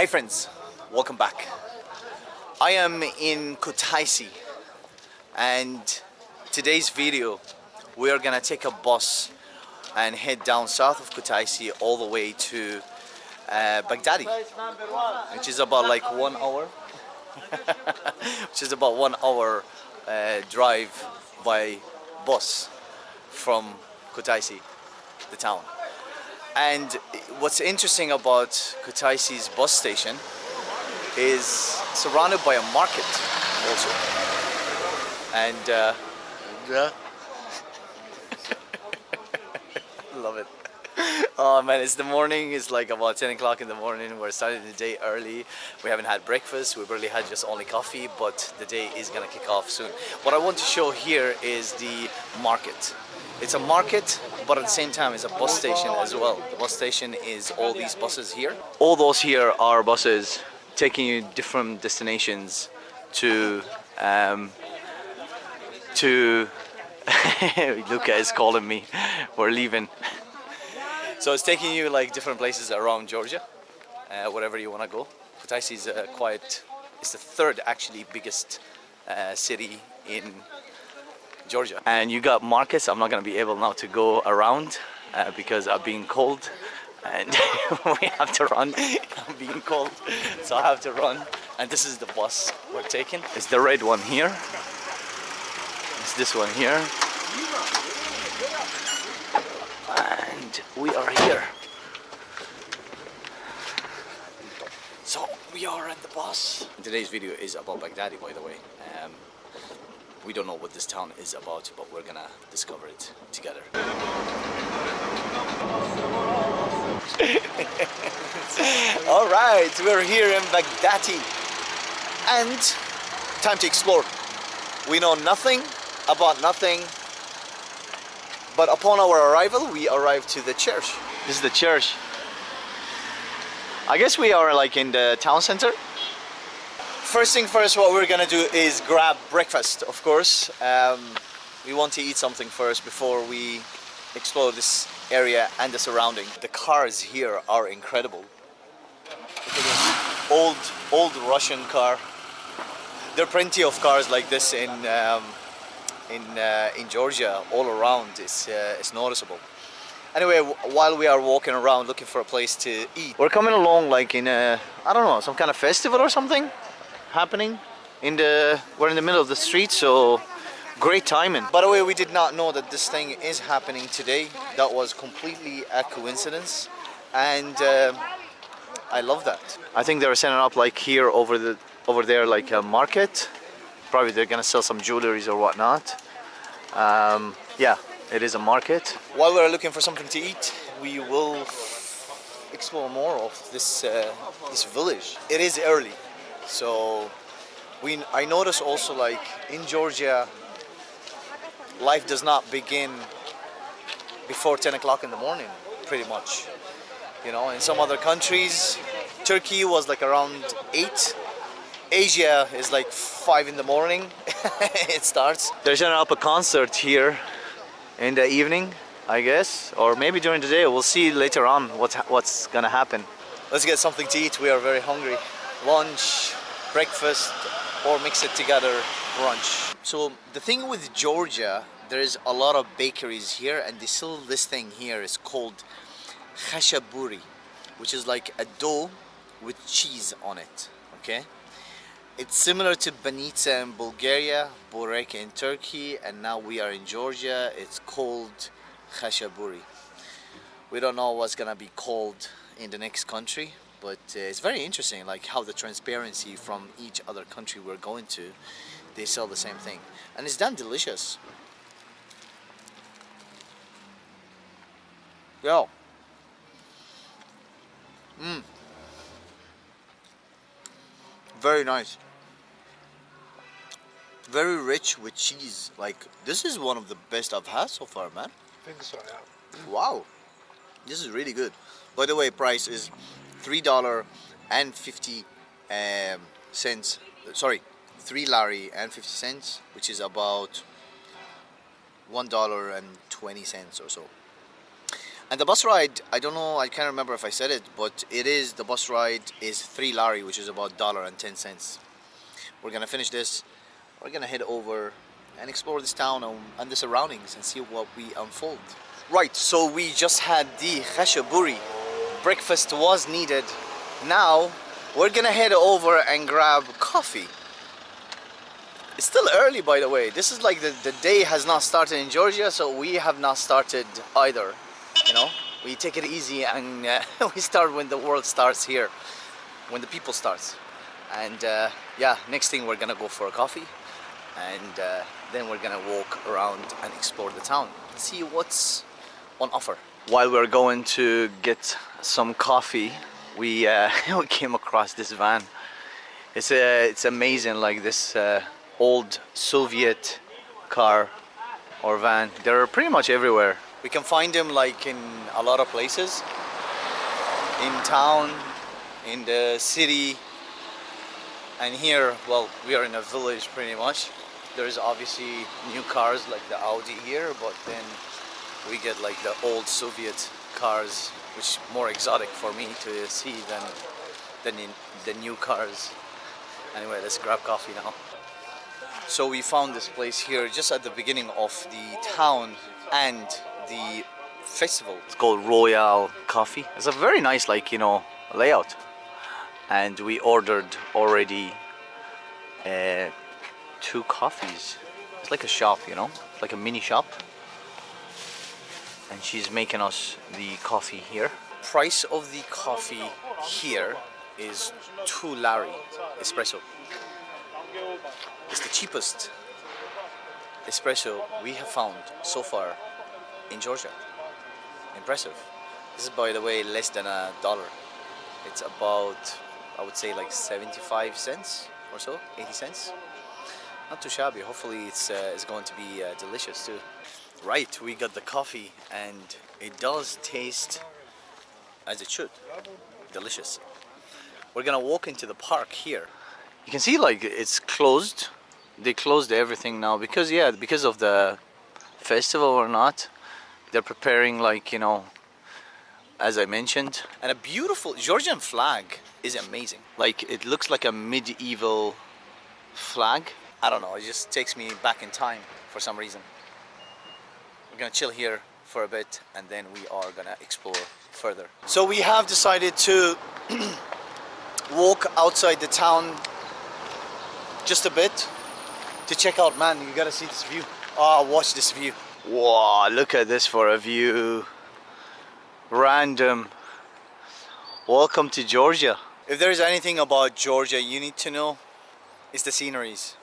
Hey friends, welcome back. I am in Kutaisi and today's video we are gonna take a bus and head down south of Kutaisi all the way to Baghdati, which is about like 1 hour which is about 1 hour drive by bus from Kutaisi, the town. And what's interesting about Kutaisi's bus station is surrounded by a market also. And love it. Oh man, it's the morning, it's like about 10 o'clock in the morning. We're starting the day early. We haven't had breakfast, we barely had just only coffee, but the day is gonna kick off soon. What I want to show here is the market. It's a market, but at the same time it's a bus station as well. The bus station is all these buses here. All those here are buses taking you different destinations to Luca is calling me. We're leaving. So it's taking you like different places around Georgia, wherever you want to go. Kutaisi is it's the third actually biggest city in Georgia. And you got markets. I'm not going to be able now to go around because I'm being cold and we have to run. I'm being cold, so I have to run. And this is the bus we're taking. It's the red one here. It's this one here. And we are here. So we are at the bus. Today's video is about Baghdati, by the way. We don't know what this town is about, but we're gonna discover it together. All right, we're here in Baghdati and time to explore. We know nothing about nothing, but upon our arrival, we arrived to the church. This is the church. I guess we are like in the town center. First thing first, what we're gonna do is grab breakfast, of course. We want to eat something first before we explore this area and the surrounding. The cars here are incredible. Look at this old Russian car. There are plenty of cars like this in Georgia all around. It's noticeable. Anyway, while we are walking around looking for a place to eat, we're coming along like in a, I don't know, some kind of festival or something happening. We're in the middle of the street, so great timing. By the way, we did not know that this thing is happening today. That was completely a coincidence, and I love that. I think they're setting up like here over there like a market. Probably they're gonna sell some jewelries or whatnot. Yeah, it is a market. While we're looking for something to eat, we will explore more of this village. It is early, so I notice also like in Georgia, life does not begin before 10 o'clock in the morning, pretty much. You know, in some other countries, Turkey was like around 8. Asia is like 5 in the morning. It starts. They're setting up a concert here in the evening, I guess, or maybe during the day. We'll see later on what's gonna happen. Let's get something to eat. We are very hungry. Lunch, breakfast, or mix it together, brunch. So the thing with Georgia, there is a lot of bakeries here, and they sell this thing here. It's called khashaburi, which is like a dough with cheese on it. Okay. It's similar to banitsa in Bulgaria, borek in Turkey, and now we are in Georgia. It's called khashaburi. We don't know what's gonna be called in the next country, but it's very interesting, like how the transparency from each other country we're going to, they sell the same thing, and it's damn delicious. Yo. Very nice. Very rich with cheese. Like, this is one of the best I've had so far, man. I think so, yeah. Wow. This is really good. By the way, price is $3.50. Sorry, 3 lari and 50 cents, which is about $1.20 or so. And the bus ride, I don't know, I can't remember if I said it, but the bus ride is 3 lari, which is about $1.10. We're gonna finish this, we're gonna head over and explore this town and the surroundings and see what we unfold. Right, so we just had the khashaburi. Breakfast was needed. Now we're gonna head over and grab coffee. It's still early, by the way. This is like the day has not started in Georgia, so we have not started either. You know, we take it easy and we start when the world starts here, when the people starts. And yeah, next thing we're gonna go for a coffee, and then we're gonna walk around and explore the town, see what's on offer. While we're going to get some coffee, we we came across this van. It's amazing, like this old Soviet car or van. They're pretty much everywhere. We can find them like in a lot of places, in town, in the city, and here, well, we are in a village pretty much. There's obviously new cars like the Audi here, but then we get like the old Soviet cars, which is more exotic for me to see than in the new cars. Anyway, let's grab coffee now. So we found this place here just at the beginning of the town and the festival. It's called Royal Coffee. It's a very nice, like, you know, layout. And we ordered already 2 coffees. It's like a shop, you know, like a mini shop. And she's making us the coffee here. Price of the coffee here is 2 lari espresso. It's the cheapest espresso we have found so far in Georgia. Impressive. This is, by the way, less than $1. It's about, I would say, like 75 cents or so, 80 cents. Not too shabby. Hopefully it's going to be delicious too. Right, we got the coffee and it does taste as it should. Delicious. We're gonna walk into the park here. You can see like it's closed. They closed everything now because, yeah, because of the festival or not. They're preparing, like, you know, as I mentioned. And a beautiful Georgian flag is amazing. Like, it looks like a medieval flag. I don't know, it just takes me back in time for some reason. We're gonna chill here for a bit and then we are gonna explore further. So we have decided to walk outside the town just a bit to check out. Man, you gotta see this view. Oh, watch this view. Wow, look at this for a view. Random. Welcome to Georgia. If there's anything about Georgia you need to know, it's the sceneries.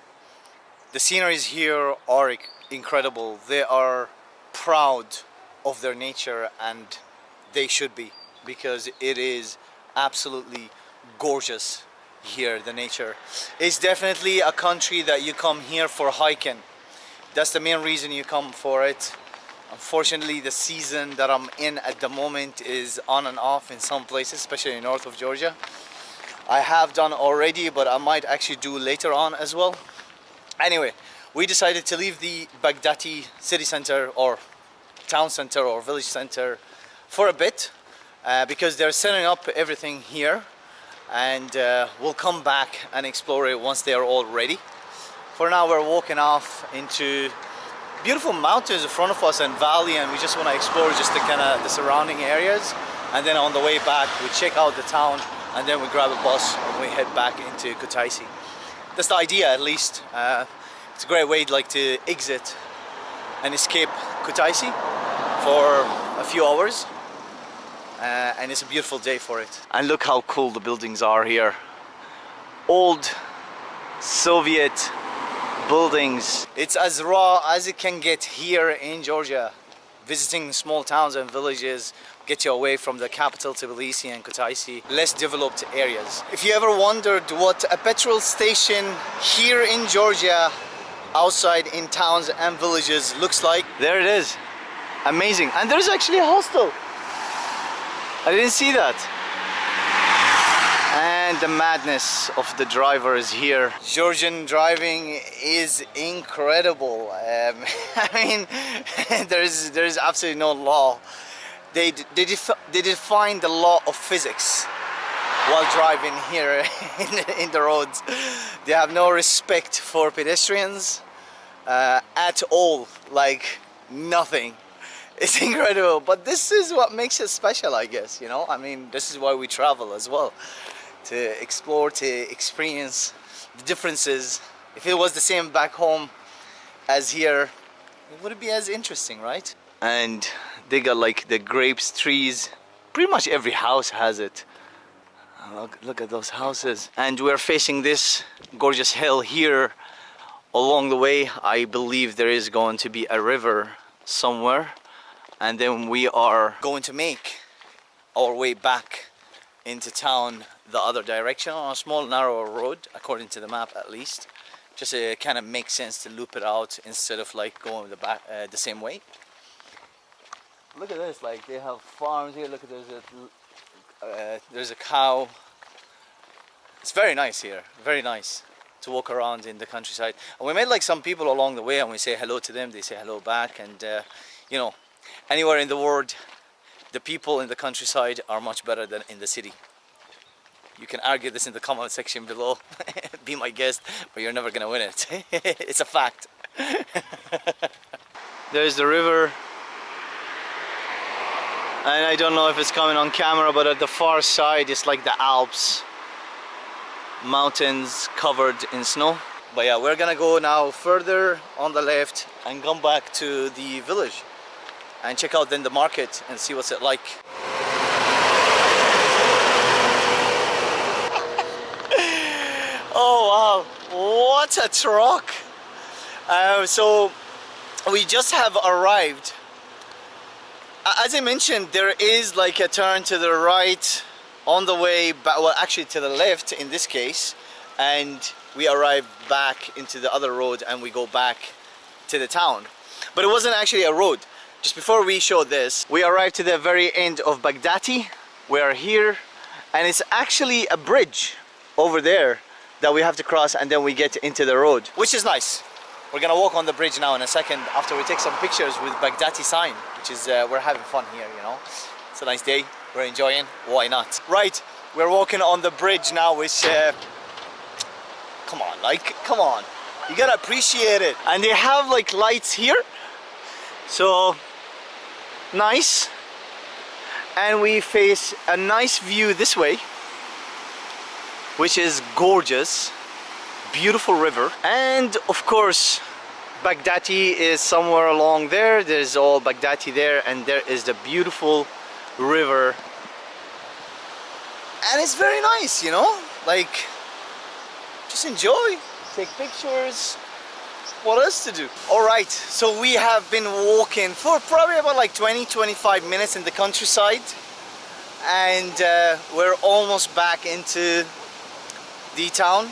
The sceneries here are incredible. They are proud of their nature, and they should be, because it is absolutely gorgeous here. The nature is definitely a country that you come here for hiking. That's the main reason you come for it. Unfortunately, the season that I'm in at the moment is on and off in some places, especially in north of Georgia. I have done already, but I might actually do later on as well. Anyway, we decided to leave the Baghdati city center or town center or village center for a bit because they're setting up everything here, and we'll come back and explore it once they are all ready. For now, we're walking off into beautiful mountains in front of us and valley, and we just want to explore just the surrounding areas. And then on the way back, we check out the town, and then we grab a bus and we head back into Kutaisi. That's the idea, at least. It's a great way to exit and escape Kutaisi for a few hours, and it's a beautiful day for it. And look how cool the buildings are here. Old Soviet buildings. It's as raw as it can get here in Georgia. Visiting small towns and villages get you away from the capital Tbilisi and Kutaisi, less developed areas. If you ever wondered what a petrol station here in Georgia, outside in towns and villages, looks like, there it is. Amazing. And there's actually a hostel. I didn't see that. And the madness of the driver is here. Georgian driving is incredible. I mean, there's absolutely no law. they define the law of physics while driving here in the roads. They have no respect for pedestrians at all, like nothing. It's incredible, but this is what makes it special, I guess, you know? I mean, this is why we travel as well, to explore, to experience the differences. If it was the same back home as here, it wouldn't be as interesting, right? And they got like the grapes trees. Pretty much every house has it. Look at those houses. And we're facing this gorgeous hill here. Along the way, I believe there is going to be a river somewhere. And then we are going to make our way back into town the other direction on a small narrow road, according to the map at least. Just kind of makes sense to loop it out instead of like going the same way. Look at this, like they have farms here. Look at there's a cow. It's very nice here, very nice to walk around in the countryside. And we met like some people along the way, and we say hello to them, they say hello back. And you know, anywhere in the world, the people in the countryside are much better than in the city. You can argue this in the comment section below. Be my guest, but you're never gonna win it. It's a fact. There's the river. And I don't know if it's coming on camera, but at the far side it's like the Alps. Mountains covered in snow. But yeah, we're gonna go now further on the left and come back to the village and check out then the market and see what's it like. Oh wow, what a truck! So we just have arrived. As I mentioned, there is like a turn to the right on the way back, well actually to the left in this case, and we arrive back into the other road and we go back to the town. But it wasn't actually a road. Just before we show this, we arrived to the very end of Baghdati. We are here, and it's actually a bridge over there that we have to cross, and then we get into the road, which is nice. We're gonna walk on the bridge now in a second after we take some pictures with Baghdati sign, which is, we're having fun here, you know. It's a nice day, we're enjoying, why not? Right, we're walking on the bridge now, which, come on, you gotta appreciate it. And they have like lights here, so nice. And we face a nice view this way, which is gorgeous. Beautiful river. And of course Baghdati is somewhere along there. There's all Baghdati there, and there is the beautiful river, and it's very nice, you know, like just enjoy, take pictures. What else to do? All right, so we have been walking for probably about like 20-25 minutes in the countryside, and we're almost back into the town.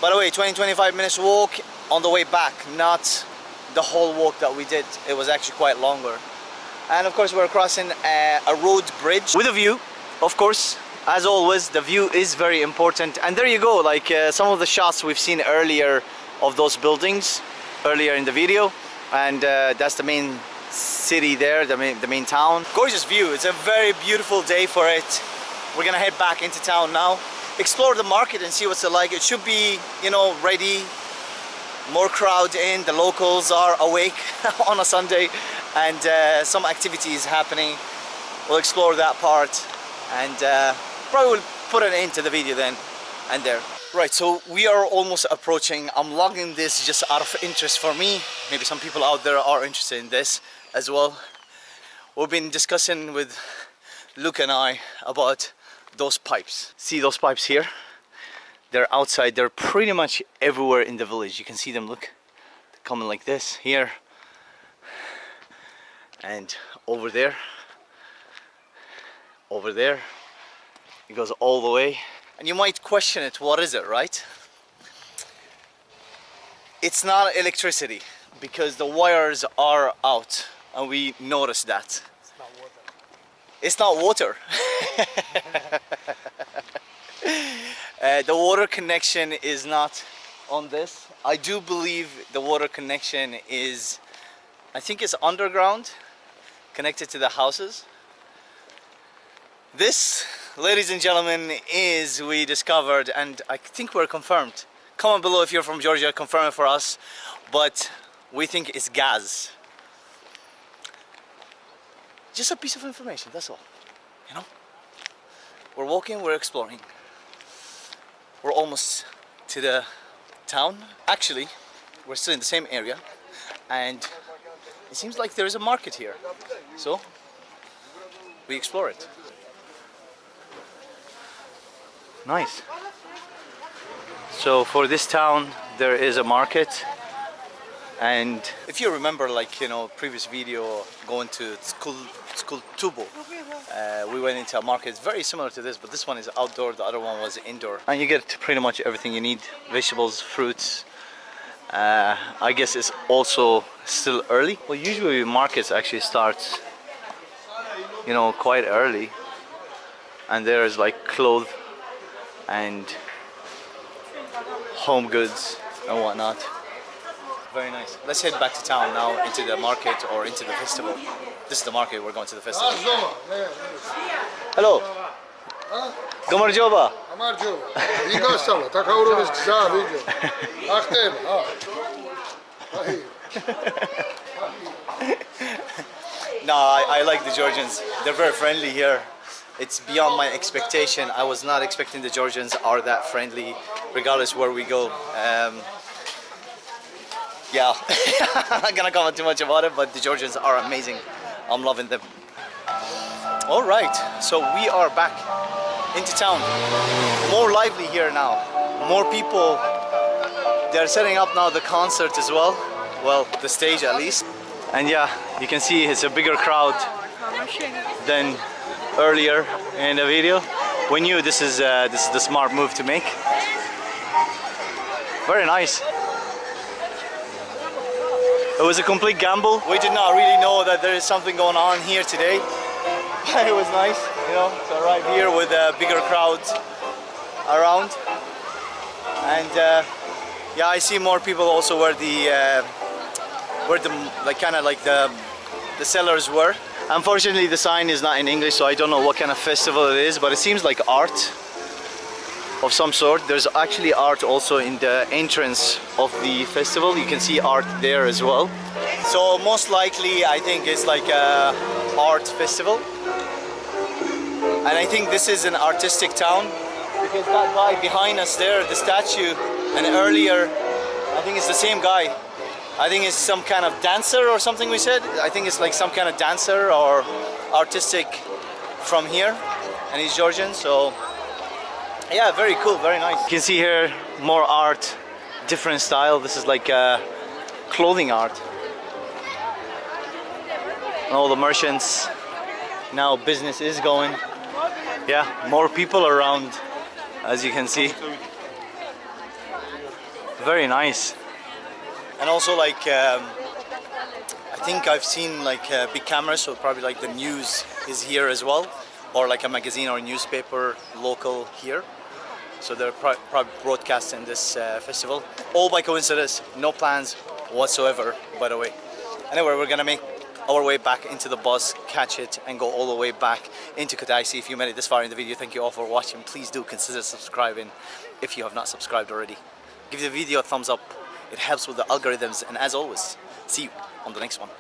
By the way, 20-25 minutes walk on the way back, not the whole walk that we did. It was actually quite longer. And of course we're crossing a road bridge with a view. Of course, as always, the view is very important. And there you go, like some of the shots we've seen earlier of those buildings earlier in the video. And that's the main city there, the main town. Gorgeous view. It's a very beautiful day for it. We're gonna head back into town now, explore the market and see what's it like. It should be, you know, ready, more crowd in, the locals are awake on a Sunday, and some activities happening. We'll explore that part, and probably will put an end to the video then and there. Right, so we are almost approaching. I'm logging this just out of interest for me. Maybe some people out there are interested in this as well. We've been discussing with Luke and I about those pipes. See those pipes here? They're outside. They're pretty much everywhere in the village. You can see them, look. They're coming like this here. And over there. Over there. It goes all the way. And you might question it, what is it, right? It's not electricity, because the wires are out, and we noticed that. It's not water. The water connection is not on this. I do believe the water connection is, I think it's underground, connected to the houses. This, ladies and gentlemen, is we discovered, and I think we're confirmed. Comment below if you're from Georgia, confirm it for us. But we think it's gas. Just a piece of information, that's all. You know? We're walking, we're exploring. We're almost to the town. Actually, we're still in the same area, and it seems like there is a market here. So, we explore it. Nice. So for this town, there is a market. And if you remember, like, you know, previous video going to school Tubo, we went into a market very similar to this, but this one is outdoor, the other one was indoor. And you get pretty much everything you need, vegetables, fruits. I guess it's also still early. Well, usually markets actually starts, you know, quite early. And there's like clothes and home goods and whatnot. Very nice. Let's head back to town now, into the market or into the festival. This is the market, we're going to the festival. Hello. Gamarjoba. No, I like the Georgians. They're very friendly here. It's beyond my expectation. I was not expecting the Georgians are that friendly, regardless where we go. Yeah, I'm not gonna comment too much about it, but the Georgians are amazing. I'm loving them. All right, so we are back into town. More lively here now. More people. They're setting up now the concert as well. Well, the stage at least. And yeah, you can see it's a bigger crowd than earlier in the video. We knew this is the smart move to make. Very nice. It was a complete gamble. We did not really know that there is something going on here today. But it was nice, you know, to arrive here with a bigger crowd around. And yeah, I see more people also where the like kind of like the sellers were. Unfortunately, the sign is not in English, so I don't know what kind of festival it is, but it seems like art of some sort. There's actually art also in the entrance of the festival. You can see art there as well. So most likely I think it's like a art festival. And I think this is an artistic town, because that guy behind us there, the statue, and earlier, I think it's the same guy. I think it's some kind of dancer or something we said. I think it's like some kind of dancer or artistic from here, and he's Georgian, so yeah, very cool, very nice. You can see here more art, different style. This is like clothing art. And all the merchants, now business is going. Yeah, more people around, as you can see. Very nice. And also like, I think I've seen like big cameras, so probably like the news is here as well. Or like a magazine or a newspaper local here. So they're probably broadcasting this festival. All by coincidence, no plans whatsoever, by the way. Anyway, we're gonna make our way back into the bus, catch it, and go all the way back into Kutaisi. If you made it this far in the video, thank you all for watching. Please do consider subscribing if you have not subscribed already. Give the video a thumbs up. It helps with the algorithms, and as always, see you on the next one.